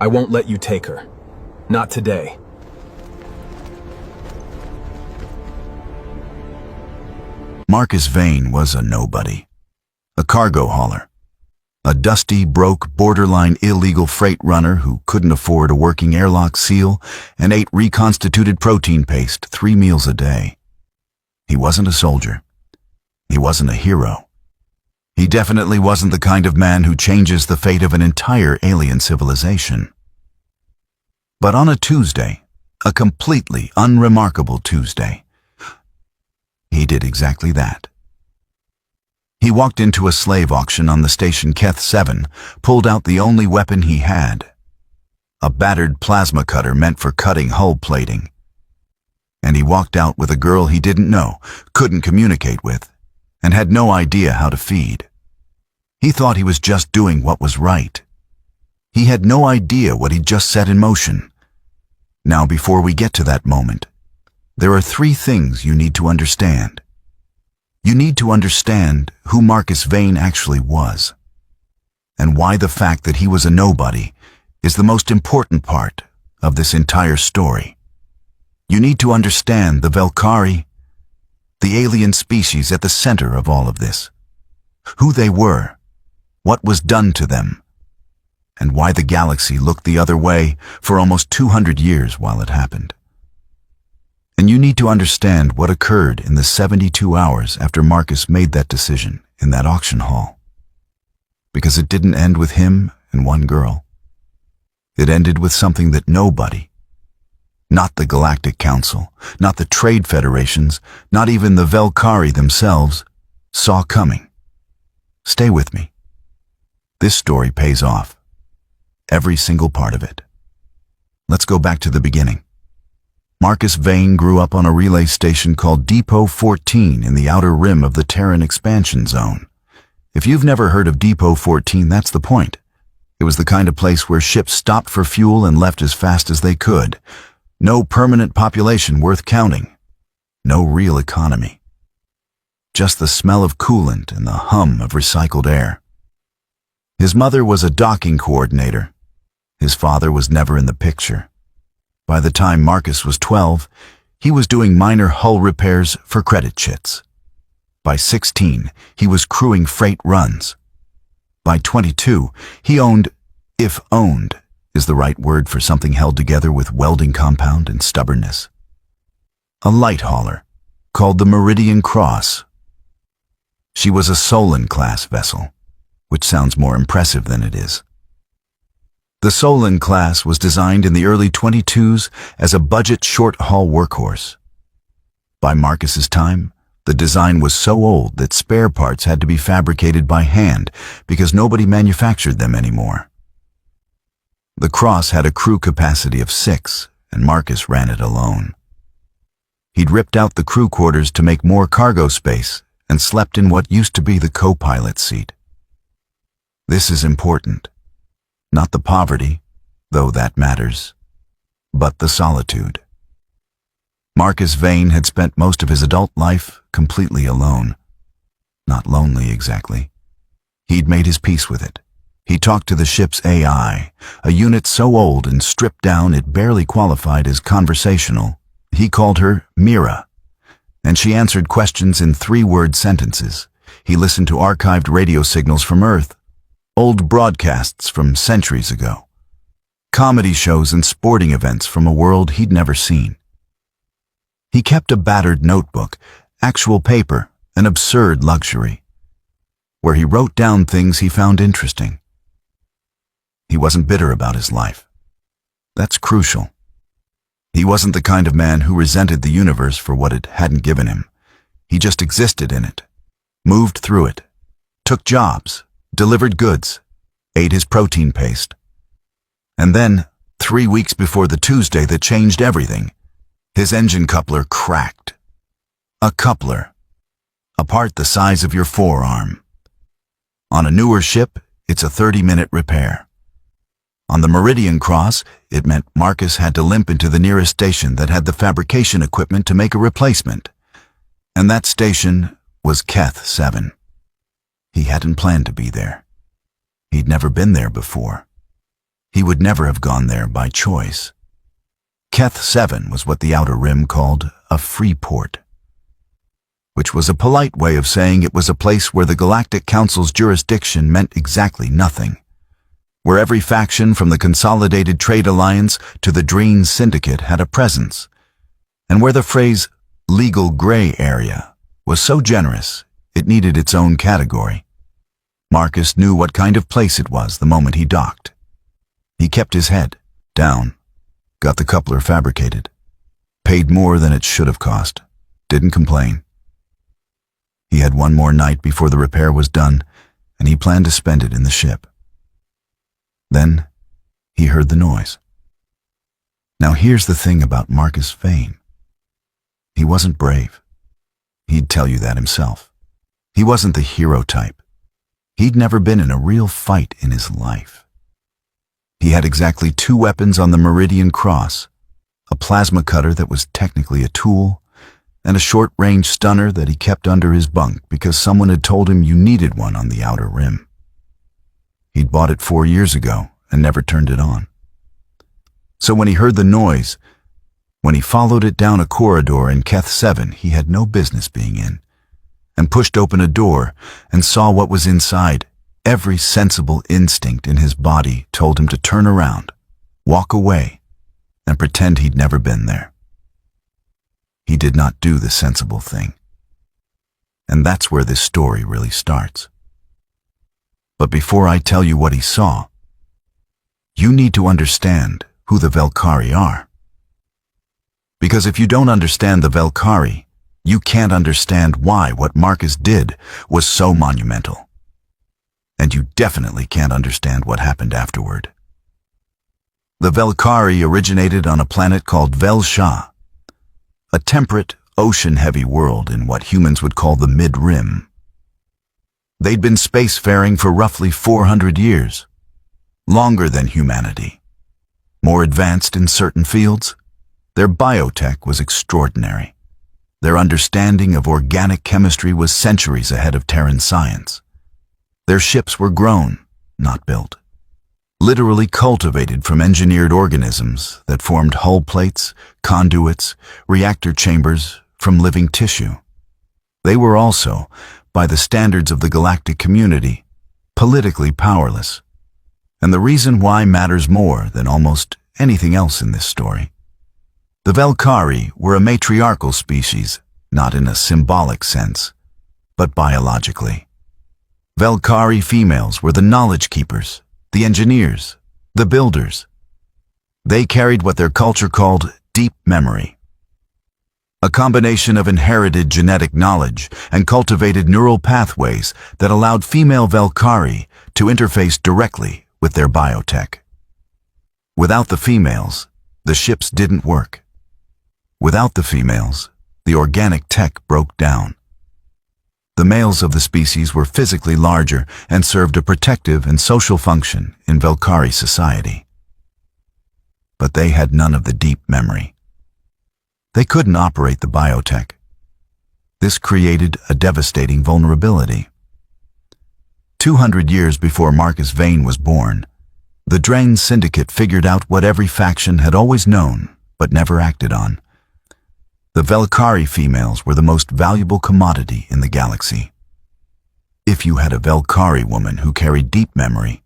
I won't let you take her. Not today. Marcus Vane was a nobody. A cargo hauler. A dusty, broke, borderline illegal freight runner who couldn't afford a working airlock seal and ate reconstituted protein paste 3 meals a day. He wasn't a soldier. He wasn't a hero. He definitely wasn't the kind of man who changes the fate of an entire alien civilization. But on a Tuesday, a completely unremarkable Tuesday, he did exactly that. He walked into a slave auction on the station Keth 7, pulled out the only weapon he had, a battered plasma cutter meant for cutting hull plating. And he walked out with a girl he didn't know, couldn't communicate with, and had no idea how to feed. He thought he was just doing what was right. He had no idea what he'd just set in motion. Now, before we get to that moment, there are 3 things you need to understand. You need to understand who Marcus Vane actually was, and why the fact that he was a nobody is the most important part of this entire story. You need to understand the Velkari, the alien species at the center of all of this, who they were, what was done to them, and why the galaxy looked the other way for almost 200 years while it happened. And you need to understand what occurred in the 72 hours after Marcus made that decision in that auction hall. Because it didn't end with him and one girl. It ended with something that nobody, not the Galactic Council, not the trade federations, not even the Velkari themselves, saw coming. Stay with me. This story pays off. Every single part of it. Let's go back to the beginning. Marcus Vane grew up on a relay station called Depot 14 in the outer rim of the Terran expansion zone. If you've never heard of Depot 14, that's the point. It was the kind of place where ships stopped for fuel and left as fast as they could. No permanent population worth counting. No real economy. Just the smell of coolant and the hum of recycled air. His mother was a docking coordinator. His father was never in the picture. By the time Marcus was 12, he was doing minor hull repairs for credit chits. By 16, he was crewing freight runs. By 22, he owned, if owned is the right word for something held together with welding compound and stubbornness, a light hauler called the Meridian Cross. She was a Solon-class vessel, which sounds more impressive than it is. The Solon class was designed in the early 22s as a budget short-haul workhorse. By Marcus's time, the design was so old that spare parts had to be fabricated by hand because nobody manufactured them anymore. The Cross had a crew capacity of 6, and Marcus ran it alone. He'd ripped out the crew quarters to make more cargo space and slept in what used to be the co-pilot seat. This is important. Not the poverty, though that matters, but the solitude. Marcus Vane had spent most of his adult life completely alone. Not lonely exactly. He'd made his peace with it. He talked to the ship's AI, a unit so old and stripped down it barely qualified as conversational. He called her Mira, and she answered questions in 3-word sentences. He listened to archived radio signals from Earth, old broadcasts from centuries ago, comedy shows and sporting events from a world he'd never seen. He kept a battered notebook, actual paper, an absurd luxury, where he wrote down things he found interesting. He wasn't bitter about his life. That's crucial. He wasn't the kind of man who resented the universe for what it hadn't given him. He just existed in it, moved through it, took jobs, delivered goods, ate his protein paste. And then, 3 weeks before the Tuesday that changed everything, his engine coupler cracked. A coupler, a part the size of your forearm. On a newer ship, it's a 30-minute repair. On the Meridian Cross, it meant Marcus had to limp into the nearest station that had the fabrication equipment to make a replacement. And that station was Keth 7. He hadn't planned to be there. He'd never been there before. He would never have gone there by choice. Keth 7 was what the Outer Rim called a free port, which was a polite way of saying it was a place where the Galactic Council's jurisdiction meant exactly nothing, where every faction from the Consolidated Trade Alliance to the Dreen Syndicate had a presence, and where the phrase legal gray area was so generous it needed its own category. Marcus knew what kind of place it was the moment he docked. He kept his head down, got the coupler fabricated, paid more than it should have cost, didn't complain. He had one more night before the repair was done, and he planned to spend it in the ship. Then he heard the noise. Now here's the thing about Marcus Vane. He wasn't brave. He'd tell you that himself. He wasn't the hero type. He'd never been in a real fight in his life. He had exactly 2 weapons on the Meridian Cross, a plasma cutter that was technically a tool, and a short-range stunner that he kept under his bunk because someone had told him you needed one on the Outer Rim. He'd bought it 4 years ago and never turned it on. So when he heard the noise, when he followed it down a corridor in Keth 7 he had no business being in, and pushed open a door and saw what was inside, every sensible instinct in his body told him to turn around, walk away, and pretend he'd never been there. He did not do the sensible thing. And that's where this story really starts. But before I tell you what he saw, you need to understand who the Velkhari are. Because if you don't understand the Velkhari, you can't understand why what Marcus did was so monumental. And you definitely can't understand what happened afterward. The Velkhari originated on a planet called Vel-Sha, a temperate, ocean-heavy world in what humans would call the Mid-Rim. They'd been spacefaring for roughly 400 years, longer than humanity. More advanced in certain fields, their biotech was extraordinary. Their understanding of organic chemistry was centuries ahead of Terran science. Their ships were grown, not built, literally cultivated from engineered organisms that formed hull plates, conduits, reactor chambers from living tissue. They were also, by the standards of the galactic community, politically powerless. And the reason why matters more than almost anything else in this story. The Velkhari were a matriarchal species, not in a symbolic sense, but biologically. Velkhari females were the knowledge keepers, the engineers, the builders. They carried what their culture called deep memory, a combination of inherited genetic knowledge and cultivated neural pathways that allowed female Velkhari to interface directly with their biotech. Without the females, the ships didn't work. Without the females, the organic tech broke down. The males of the species were physically larger and served a protective and social function in Velkhari society. But they had none of the deep memory. They couldn't operate the biotech. This created a devastating vulnerability. 200 years before Marcus Vane was born, the Dreen Syndicate figured out what every faction had always known but never acted on. The Velkhari females were the most valuable commodity in the galaxy. If you had a Velkhari woman who carried deep memory,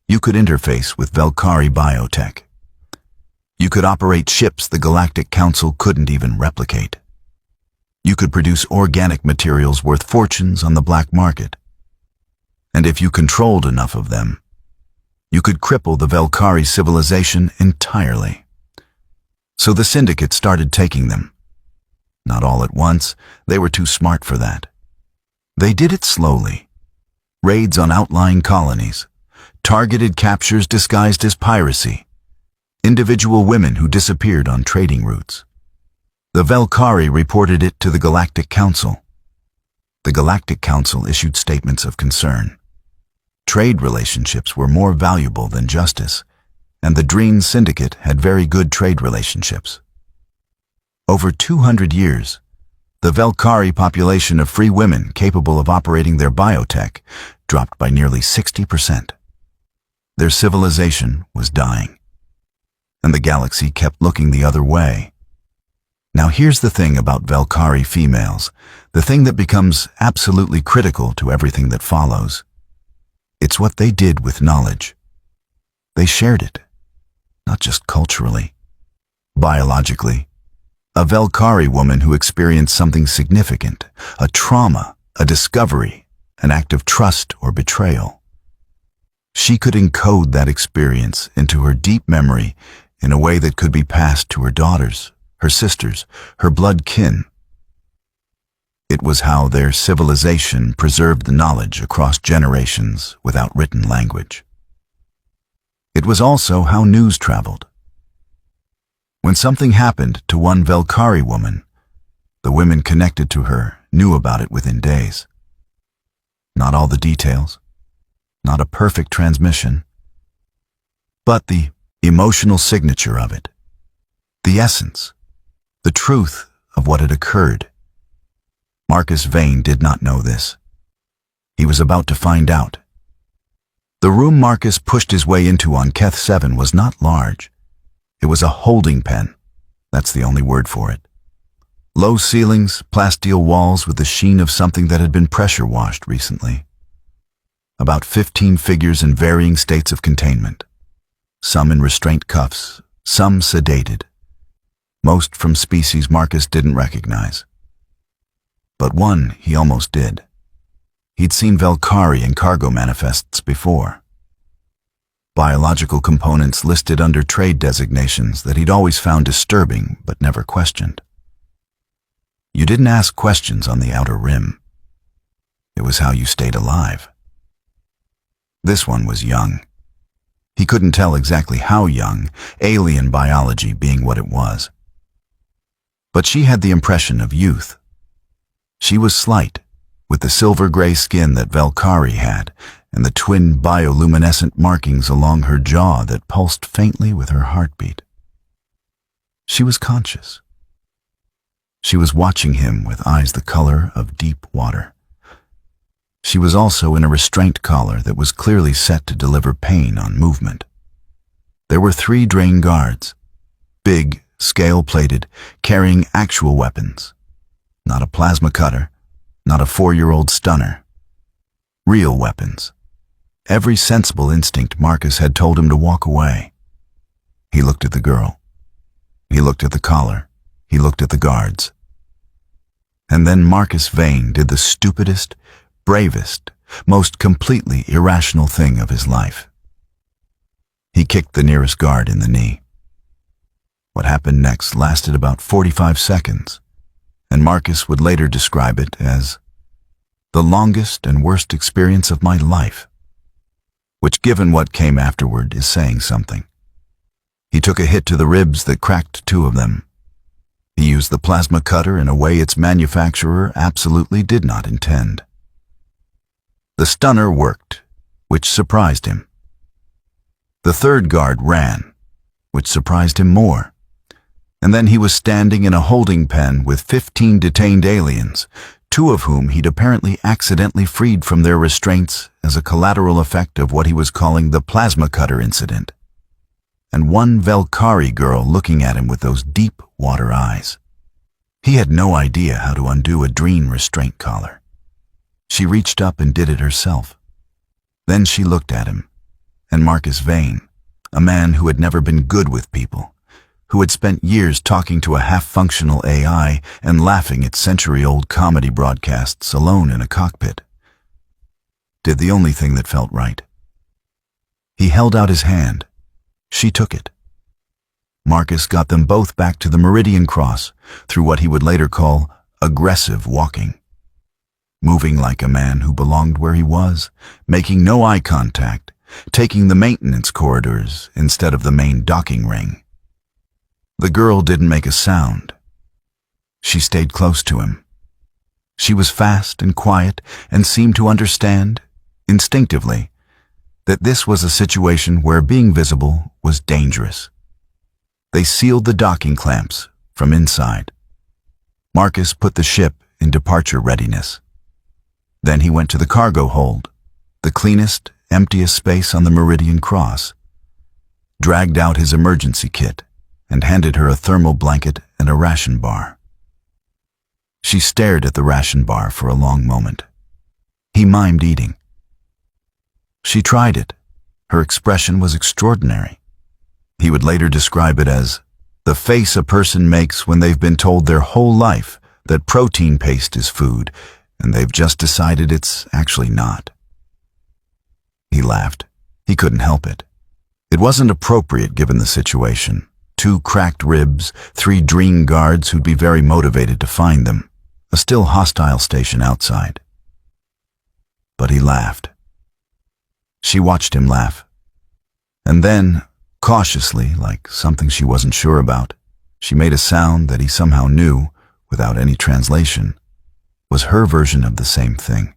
you could interface with Velkhari biotech. You could operate ships the Galactic Council couldn't even replicate. You could produce organic materials worth fortunes on the black market. And if you controlled enough of them, you could cripple the Velkhari civilization entirely. So the Syndicate started taking them. Not all at once, they were too smart for that. They did it slowly. Raids on outlying colonies, targeted captures disguised as piracy, individual women who disappeared on trading routes. The Velkhari reported it to the Galactic Council. The Galactic Council issued statements of concern. Trade relationships were more valuable than justice, and the Dreen Syndicate had very good trade relationships. Over 200 years, the Velkhari population of free women capable of operating their biotech dropped by nearly 60%. Their civilization was dying, and the galaxy kept looking the other way. Now here's the thing about Velkari females, the thing that becomes absolutely critical to everything that follows. It's what they did with knowledge. They shared it, not just culturally, biologically. A Velkari woman who experienced something significant, a trauma, a discovery, an act of trust or betrayal. She could encode that experience into her deep memory in a way that could be passed to her daughters, her sisters, her blood kin. It was how their civilization preserved the knowledge across generations without written language. It was also how news traveled. When something happened to one Velkari woman, the women connected to her knew about it within days. Not all the details, not a perfect transmission, but the emotional signature of it, the essence, the truth of what had occurred. Marcus Vane did not know this. He was about to find out. The room Marcus pushed his way into on Keth 7 was not large. It was a holding pen. That's the only word for it. Low ceilings, plasteel walls with the sheen of something that had been pressure washed recently. About 15 figures in varying states of containment. Some in restraint cuffs, some sedated. Most from species Marcus didn't recognize. But one he almost did. He'd seen Velkari in cargo manifests before. Biological components listed under trade designations that he'd always found disturbing but never questioned. You didn't ask questions on the outer rim. It was how you stayed alive. This one was young. He couldn't tell exactly how young, alien biology being what it was. But she had the impression of youth. She was slight, with the silver-gray skin that Velkari had, and the twin bioluminescent markings along her jaw that pulsed faintly with her heartbeat. She was conscious. She was watching him with eyes the color of deep water. She was also in a restraint collar that was clearly set to deliver pain on movement. There were 3 Drain guards, big, scale-plated, carrying actual weapons. Not a plasma cutter, not a 4-year-old stunner. Real weapons. Every sensible instinct Marcus had told him to walk away. He looked at the girl. He looked at the collar. He looked at the guards. And then Marcus Vane did the stupidest, bravest, most completely irrational thing of his life. He kicked the nearest guard in the knee. What happened next lasted about 45 seconds, and Marcus would later describe it as the longest and worst experience of my life, which, given what came afterward, is saying something. He took a hit to the ribs that cracked 2 of them. He used the plasma cutter in a way its manufacturer absolutely did not intend. The stunner worked, which surprised him. The 3rd guard ran, which surprised him more. And then he was standing in a holding pen with 15 detained aliens, 2 of whom he'd apparently accidentally freed from their restraints as a collateral effect of what he was calling the plasma cutter incident. And one Velkari girl looking at him with those deep water eyes. He had no idea how to undo a Dreen restraint collar. She reached up and did it herself. Then she looked at him, and Marcus Vane, a man who had never been good with people, who had spent years talking to a half-functional AI and laughing at century-old comedy broadcasts alone in a cockpit, did the only thing that felt right. He held out his hand. She took it. Marcus got them both back to the Meridian Cross through what he would later call aggressive walking. Moving like a man who belonged where he was, making no eye contact, taking the maintenance corridors instead of the main docking ring. The girl didn't make a sound. She stayed close to him. She was fast and quiet and seemed to understand, instinctively, that this was a situation where being visible was dangerous. They sealed the docking clamps from inside. Marcus put the ship in departure readiness. Then he went to the cargo hold, the cleanest emptiest space on the Meridian Cross, dragged out his emergency kit, and handed her a thermal blanket and a ration bar. She stared at the ration bar for a long moment. He mimed eating. She tried it. Her expression was extraordinary. He would later describe it as the face a person makes when they've been told their whole life that protein paste is food, and they've just decided it's actually not. He laughed. He couldn't help it. It wasn't appropriate given the situation. 2 cracked ribs, 3 Dream guards who'd be very motivated to find them, a still hostile station outside. But he laughed. She watched him laugh. And then, cautiously, like something she wasn't sure about, she made a sound that he somehow knew, without any translation, was her version of the same thing.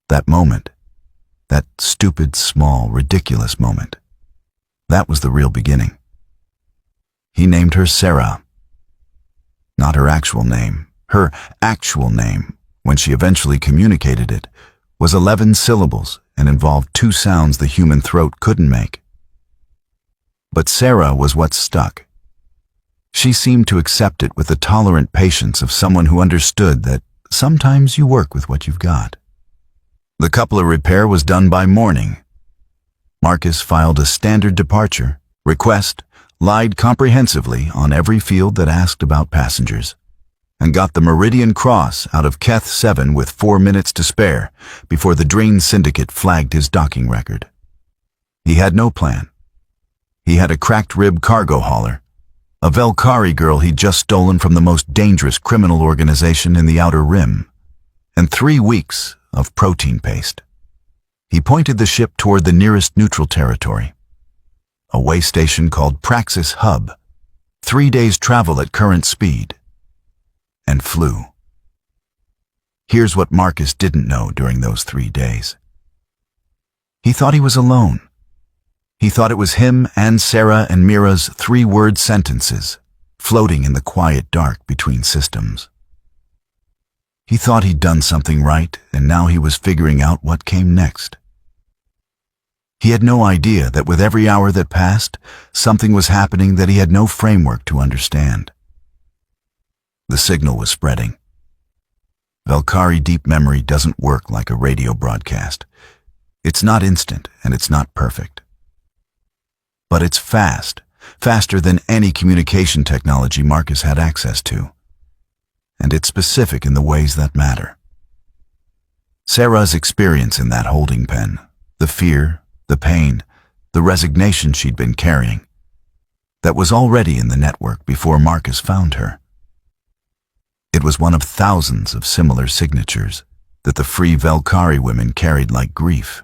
That moment, that stupid, small, ridiculous moment, that was the real beginning. He named her Sarah. Not her actual name. Her actual name, when she eventually communicated it, was 11 syllables and involved 2 sounds the human throat couldn't make. But Sarah was what stuck. She seemed to accept it with the tolerant patience of someone who understood that sometimes you work with what you've got. The coupler repair was done by morning. Marcus filed a standard departure request, lied comprehensively on every field that asked about passengers, and got the Meridian Cross out of Keth 7 with 4 minutes to spare before the Drain Syndicate flagged his docking record. He had no plan. He had a cracked rib cargo hauler, a Velkari girl he'd just stolen from the most dangerous criminal organization in the Outer Rim, and 3 weeks of protein paste. He pointed the ship toward the nearest neutral territory, a way station called Praxis Hub, 3 days' travel at current speed, and flew. Here's what Marcus didn't know during those 3 days. He thought he was alone. He thought it was him and Sarah and Mira's 3-word sentences, floating in the quiet dark between systems. He thought he'd done something right, and now he was figuring out what came next. He had no idea that with every hour that passed, something was happening that he had no framework to understand. The signal was spreading. Velkari deep memory doesn't work like a radio broadcast. It's not instant, and it's not perfect. But it's fast, faster than any communication technology Marcus had access to. And it's specific in the ways that matter. Sarah's experience in that holding pen, the fear, the pain, the resignation she'd been carrying, that was already in the network before Marcus found her. It was one of thousands of similar signatures that the free Velkari women carried like grief.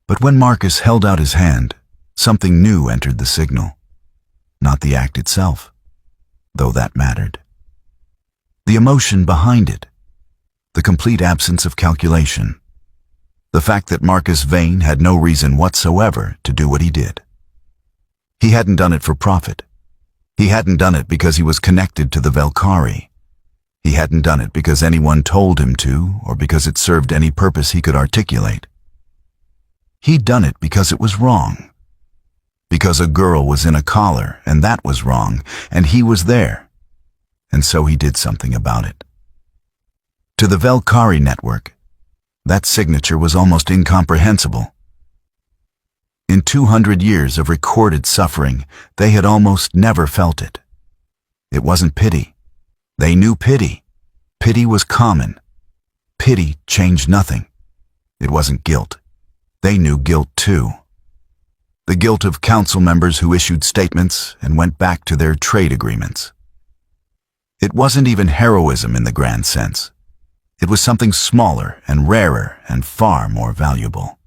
But when Marcus held out his hand, something new entered the signal. Not the act itself, though that mattered. The emotion behind it, the complete absence of calculation, the fact that Marcus Vane had no reason whatsoever to do what he did. He hadn't done it for profit. He hadn't done it because he was connected to the Velkari. He hadn't done it because anyone told him to, or because it served any purpose he could articulate. He'd done it because it was wrong. Because a girl was in a collar, and that was wrong, and he was there. And so he did something about it. To the Velkari network, that signature was almost incomprehensible. In 200 years of recorded suffering, they had almost never felt it. It wasn't pity. They knew pity. Pity was common. Pity changed nothing. It wasn't guilt. They knew guilt too. The guilt of council members who issued statements and went back to their trade agreements. It wasn't even heroism in the grand sense. It was something smaller and rarer and far more valuable.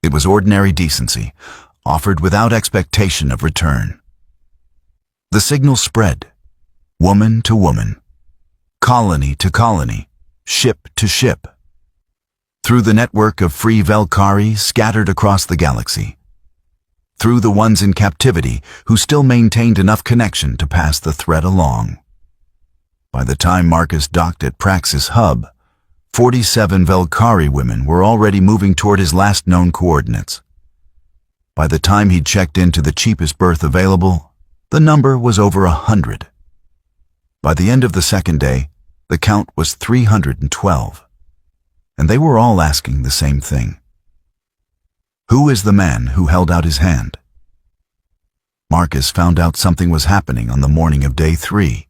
It was ordinary decency, offered without expectation of return. The signal spread, woman to woman, colony to colony, ship to ship, through the network of free Velkari scattered across the galaxy, through the ones in captivity who still maintained enough connection to pass the thread along. By the time Marcus docked at Praxis Hub, 47 Velkari women were already moving toward his last known coordinates. By the time he'd checked into the cheapest berth available, the number was over 100. By the end of the second day, the count was 312. And they were all asking the same thing. Who is the man who held out his hand? Marcus found out something was happening on the morning of day 3,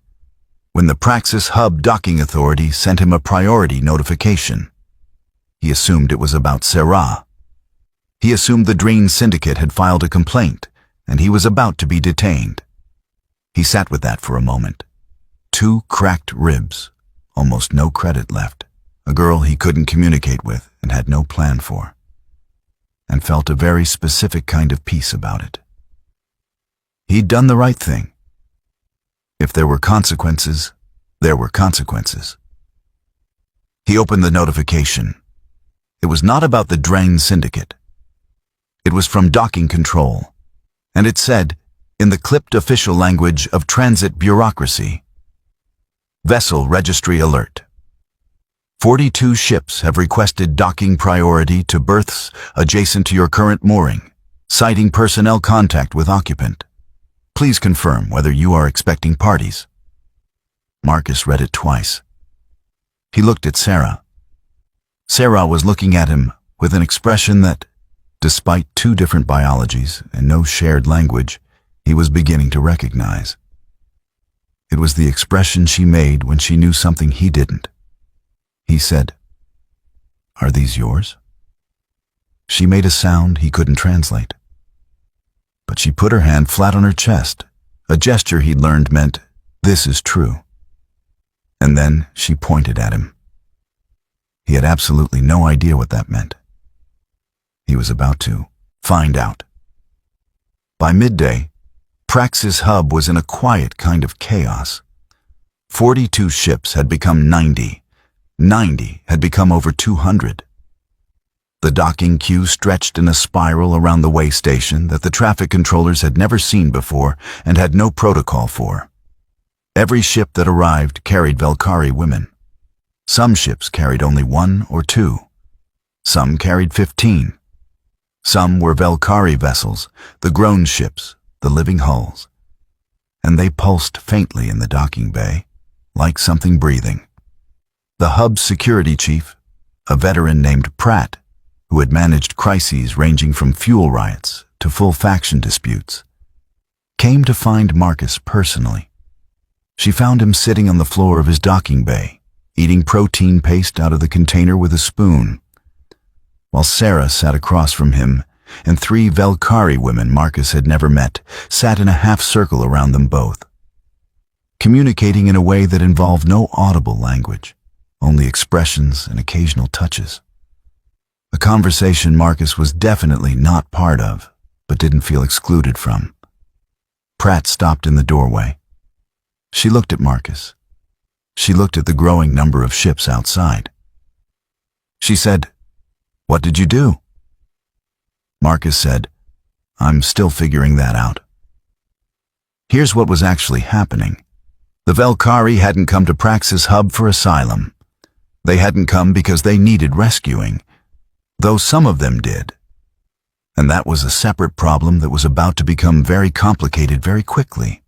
when the Praxis Hub Docking Authority sent him a priority notification. He assumed it was about Sarah. He assumed the Dreen Syndicate had filed a complaint, and he was about to be detained. He sat with that for a moment. 2 cracked ribs, almost no credit left, a girl he couldn't communicate with and had no plan for, and felt a very specific kind of peace about it. He'd done the right thing. If there were consequences, there were consequences. He opened the notification. It was not about the Dreen Syndicate. It was from Docking Control, and it said, in the clipped official language of transit bureaucracy, Vessel Registry Alert. 42 ships have requested docking priority to berths adjacent to your current mooring, citing personnel contact with occupant. Please confirm whether you are expecting parties. Marcus read it twice. He looked at Sarah. Sarah was looking at him with an expression that, despite 2 different biologies and no shared language, he was beginning to recognize. It was the expression she made when she knew something he didn't. He said, "Are these yours?" She made a sound he couldn't translate. But she put her hand flat on her chest, a gesture he'd learned meant, "This is true." And then she pointed at him. He had absolutely no idea what that meant. He was about to find out. By midday, Praxis Hub was in a quiet kind of chaos. 42 ships had become 90. 90 had become over 200. The docking queue stretched in a spiral around the way station that the traffic controllers had never seen before and had no protocol for. Every ship that arrived carried Velkari women. Some ships carried only 1 or 2. Some carried 15. Some were Velkari vessels, the grown ships, the living hulls. And they pulsed faintly in the docking bay, like something breathing. The hub's security chief, a veteran named Pratt, who had managed crises ranging from fuel riots to full faction disputes, came to find Marcus personally. She found him sitting on the floor of his docking bay, eating protein paste out of the container with a spoon, while Sarah sat across from him, and 3 Velkari women Marcus had never met sat in a half-circle around them both, communicating in a way that involved no audible language, only expressions and occasional touches. A conversation Marcus was definitely not part of, but didn't feel excluded from. Pratt stopped in the doorway. She looked at Marcus. She looked at the growing number of ships outside. She said, "What did you do?" Marcus said, "I'm still figuring that out." Here's what was actually happening. The Velkari hadn't come to Praxis Hub for asylum. They hadn't come because they needed rescuing, though some of them did. And that was a separate problem that was about to become very complicated very quickly.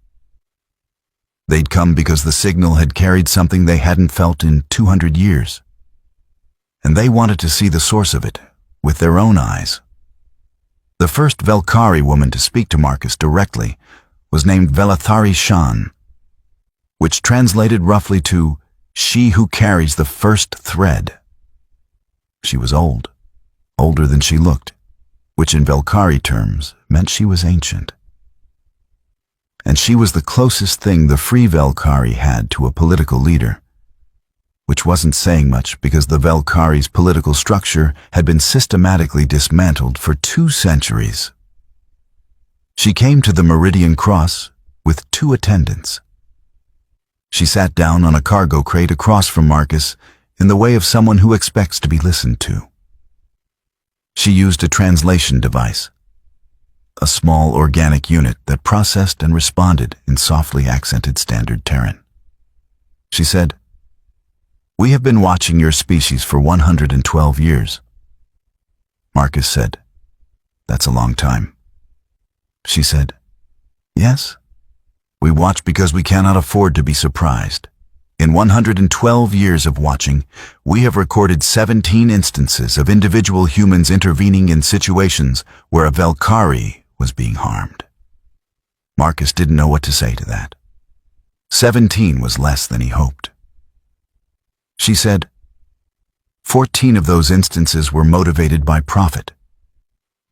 They'd come because the signal had carried something they hadn't felt in 200 years. And they wanted to see the source of it with their own eyes. The first Velkari woman to speak to Marcus directly was named Velathari Shan, which translated roughly to "she who carries the first thread." She was old, older than she looked, which in Velkari terms meant she was ancient. And she was the closest thing the Free Velkari had to a political leader, which wasn't saying much because the Velkari's political structure had been systematically dismantled for 2 centuries. She came to the Meridian Cross with 2 attendants. She sat down on a cargo crate across from Marcus in the way of someone who expects to be listened to. She used a translation device, a small organic unit that processed and responded in softly accented standard Terran. She said, We have been watching your species for 112 years. Marcus said, That's a long time. She said, Yes. We watch because we cannot afford to be surprised. In 112 years of watching, we have recorded 17 instances of individual humans intervening in situations where a Valkyrie was being harmed. Marcus didn't know what to say to that. 17 was less than he hoped. She said, 14 of those instances were motivated by profit.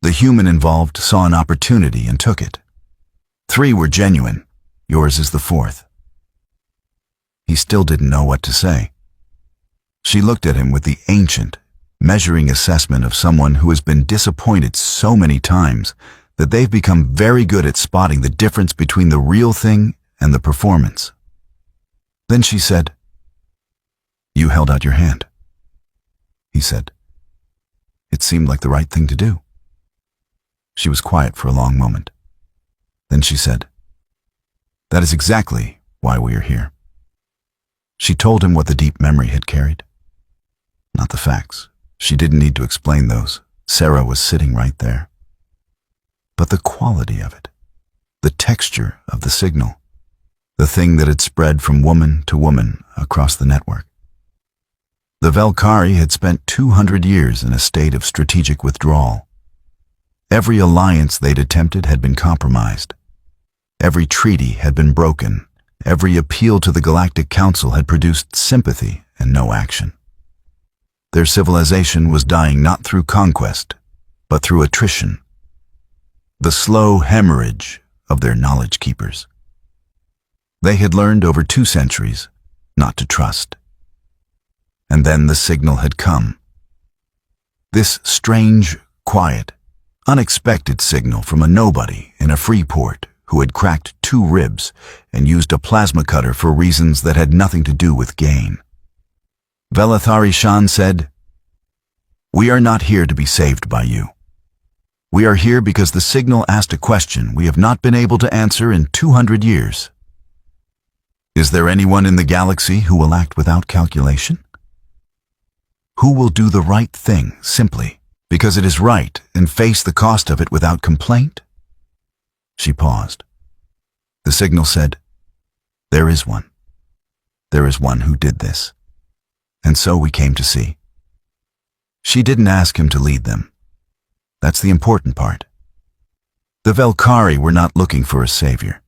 The human involved saw an opportunity and took it. 3 were genuine. Yours is the 4th. He still didn't know what to say. She looked at him with the ancient, measuring assessment of someone who has been disappointed so many times that they've become very good at spotting the difference between the real thing and the performance. Then she said, You held out your hand. He said, It seemed like the right thing to do. She was quiet for a long moment. Then she said, That is exactly why we are here. She told him what the deep memory had carried. Not the facts. She didn't need to explain those. Sarah was sitting right there. But the quality of it, the texture of the signal, the thing that had spread from woman to woman across the network. The Valkyrie had spent 200 years in a state of strategic withdrawal. Every alliance they'd attempted had been compromised. Every treaty had been broken. Every appeal to the Galactic Council had produced sympathy and no action. Their civilization was dying not through conquest, but through attrition. The slow hemorrhage of their knowledge keepers. They had learned over 2 centuries not to trust. And then the signal had come. This strange, quiet, unexpected signal from a nobody in a free port who had cracked 2 ribs and used a plasma cutter for reasons that had nothing to do with gain. Velathari Shan said, We are not here to be saved by you. We are here because the signal asked a question we have not been able to answer in 200 years. Is there anyone in the galaxy who will act without calculation? Who will do the right thing simply because it is right and face the cost of it without complaint? She paused. The signal said, There is one. There is one who did this. And so we came to see. She didn't ask him to lead them. That's the important part. The Valkyrie were not looking for a savior.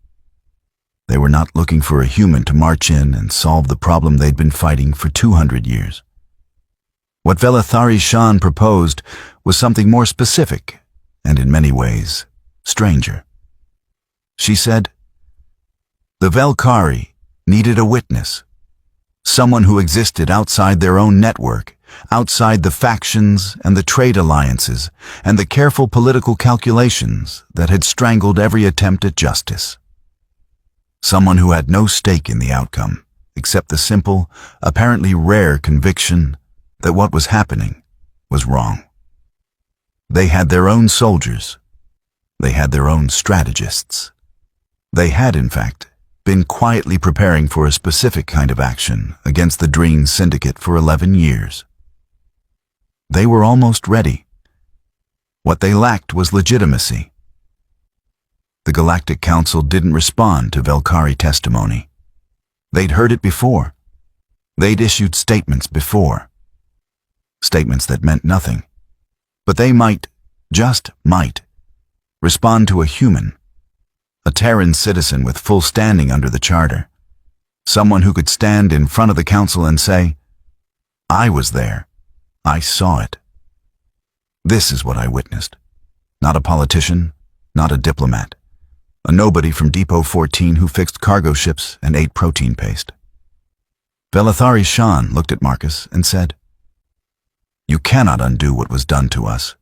They were not looking for a human to march in and solve the problem they'd been fighting for 200 years. What Velathari Shan proposed was something more specific, and in many ways, stranger. She said, The Valkyrie needed a witness, someone who existed outside their own network, outside the factions and the trade alliances and the careful political calculations that had strangled every attempt at justice. Someone who had no stake in the outcome, except the simple, apparently rare conviction that what was happening was wrong. They had their own soldiers. They had their own strategists. They had, in fact, been quietly preparing for a specific kind of action against the Dreen Syndicate for 11 years. They were almost ready. What they lacked was legitimacy. The Galactic Council didn't respond to Valkyrie testimony. They'd heard it before. They'd issued statements before. Statements that meant nothing. But they might, just might, respond to a human, a Terran citizen with full standing under the Charter, someone who could stand in front of the Council and say, I was there. I saw it. This is what I witnessed. Not a politician, not a diplomat. A nobody from Depot 14 who fixed cargo ships and ate protein paste. Velathari Shan looked at Marcus and said, You cannot undo what was done to us.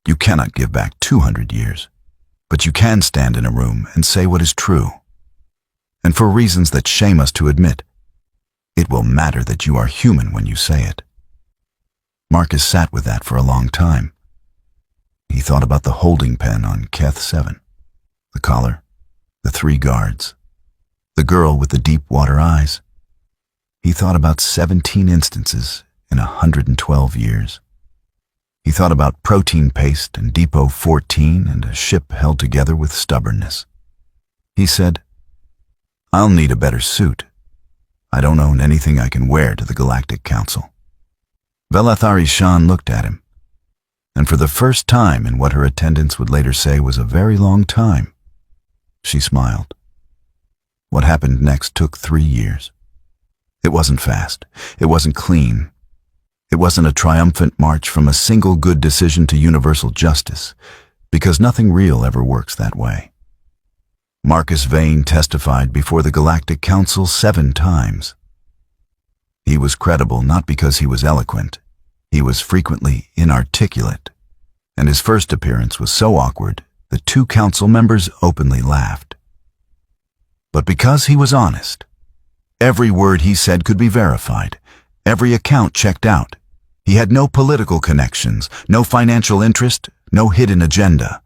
You cannot give back 200 years. But you can stand in a room and say what is true. And for reasons that shame us to admit, it will matter that you are human when you say it. Marcus sat with that for a long time. He thought about the holding pen on Keth 7. The collar, the 3 guards, the girl with the deep water eyes. He thought about 17 instances in 112 years. He thought about protein paste and Depot 14 and a ship held together with stubbornness. He said, "I'll need a better suit. I don't own anything I can wear to the Galactic Council." Velathari Shan looked at him, and for the first time in what her attendants would later say was a very long time, she smiled. What happened next took 3 years. It wasn't fast. It wasn't clean. It wasn't a triumphant march from a single good decision to universal justice, because nothing real ever works that way. Marcus Vane testified before the Galactic Council 7 times. He was credible not because he was eloquent. He was frequently inarticulate, and his first appearance was so awkward that 2 council members openly laughed. But because he was honest, every word he said could be verified, every account checked out. He had no political connections, no financial interest, no hidden agenda.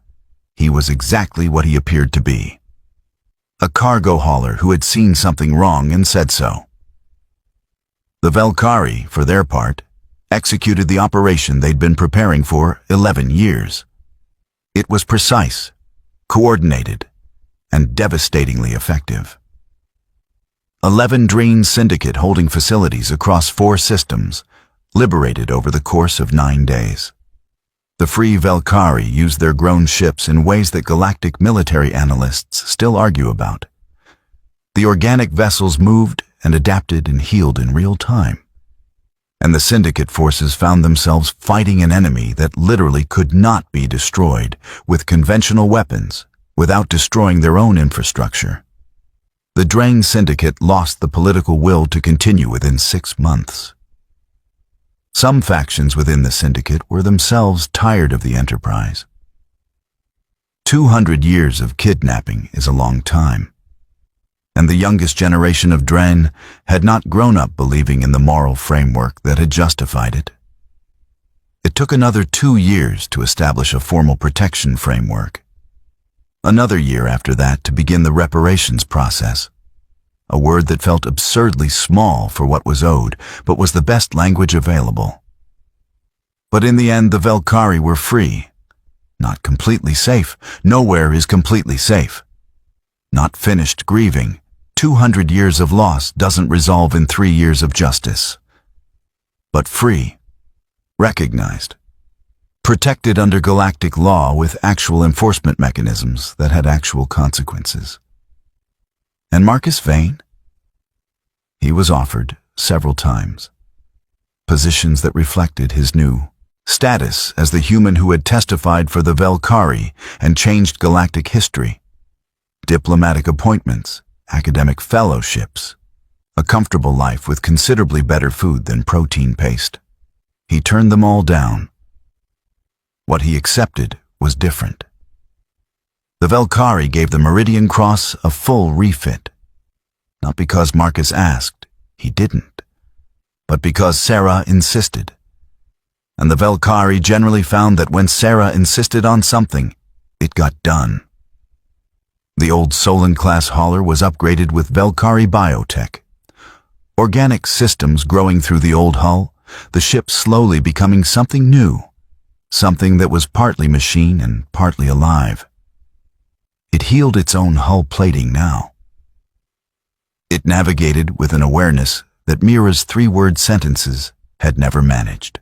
He was exactly what he appeared to be. A cargo hauler who had seen something wrong and said so. The Velkari, for their part, executed the operation they'd been preparing for 11 years. It was precise, coordinated, and devastatingly effective. 11 Dreen Syndicate holding facilities across 4 systems, liberated over the course of 9 days. The Free Velkari used their grown ships in ways that galactic military analysts still argue about. The organic vessels moved and adapted and healed in real time. And the Syndicate forces found themselves fighting an enemy that literally could not be destroyed with conventional weapons without destroying their own infrastructure. The Dreen Syndicate lost the political will to continue within 6 months. Some factions within the Syndicate were themselves tired of the enterprise. 200 years of kidnapping is a long time, and the youngest generation of Dreen had not grown up believing in the moral framework that had justified it. It took another 2 years to establish a formal protection framework. Another year after that to begin the reparations process, a word that felt absurdly small for what was owed, but was the best language available. But in the end, the Velkari were free. Not completely safe. Nowhere is completely safe. Not finished grieving. 200 years of loss doesn't resolve in 3 years of justice. But free. Recognized. Protected under galactic law with actual enforcement mechanisms that had actual consequences. And Marcus Vane? He was offered several times positions that reflected his new status as the human who had testified for the Velkari and changed galactic history. Diplomatic appointments, academic fellowships, a comfortable life with considerably better food than protein paste. He turned them all down. What he accepted was different. The Velkari gave the Meridian Cross a full refit. Not because Marcus asked, he didn't, but because Sarah insisted. And the Velkari generally found that when Sarah insisted on something, it got done. The old Solon-class hauler was upgraded with Velkari biotech. Organic systems growing through the old hull, the ship slowly becoming something new, something that was partly machine and partly alive. It healed its own hull plating now. It navigated with an awareness that Mira's 3-word sentences had never managed.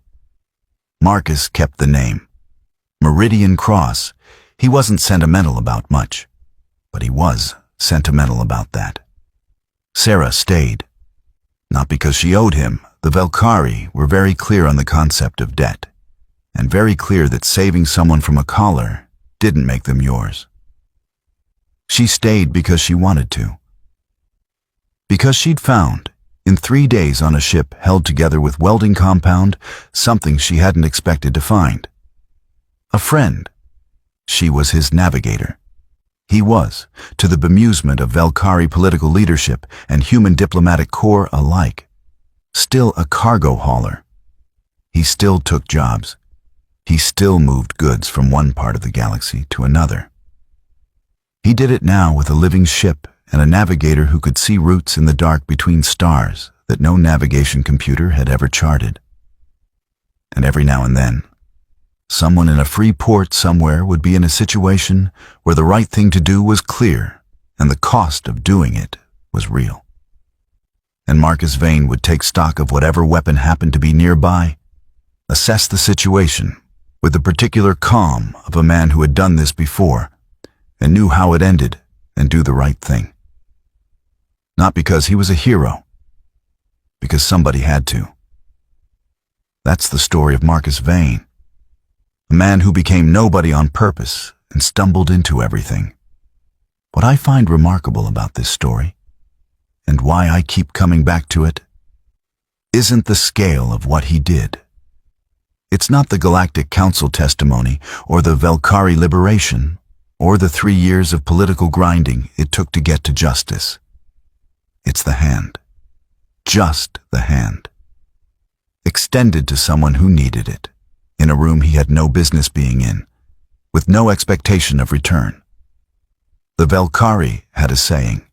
Marcus kept the name. Meridian Cross. He wasn't sentimental about much, but he was sentimental about that. Sarah stayed. Not because she owed him. The Velkari were very clear on the concept of debt, and very clear that saving someone from a collar didn't make them yours. She stayed because she wanted to. Because she'd found, in 3 days on a ship held together with welding compound, something she hadn't expected to find. A friend. She was his navigator. He was, to the bemusement of Velkari political leadership and human diplomatic corps alike, still a cargo hauler. He still took jobs. He still moved goods from one part of the galaxy to another. He did it now with a living ship and a navigator who could see routes in the dark between stars that no navigation computer had ever charted. And every now and then, someone in a free port somewhere would be in a situation where the right thing to do was clear and the cost of doing it was real. And Marcus Vane would take stock of whatever weapon happened to be nearby, assess the situation with the particular calm of a man who had done this before and knew how it ended, and do the right thing. Not because he was a hero, because somebody had to. That's the story of Marcus Vane, a man who became nobody on purpose and stumbled into everything. What I find remarkable about this story, and why I keep coming back to it, isn't the scale of what he did. It's not the Galactic Council testimony or the Valkyrie liberation or the 3 years of political grinding it took to get to justice. It's the hand. Just the hand. Extended to someone who needed it, in a room he had no business being in, with no expectation of return. The Valkyrie had a saying.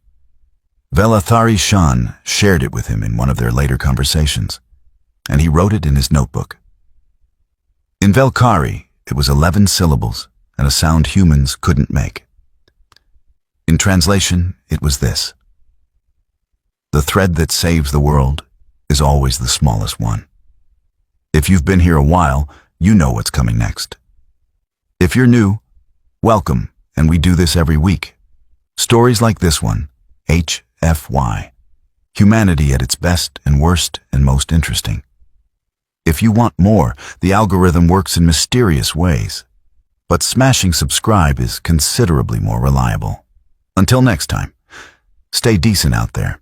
Velathari Shan shared it with him in one of their later conversations, and he wrote it in his notebook. In Valkyrie, it was 11 syllables, and a sound humans couldn't make. In translation, it was this: the thread that saves the world is always the smallest one. If you've been here a while, you know what's coming next. If you're new, welcome, and we do this every week. Stories like this one, HFY. Humanity at its best and worst and most interesting. If you want more, the algorithm works in mysterious ways, but smashing subscribe is considerably more reliable. Until next time, stay decent out there.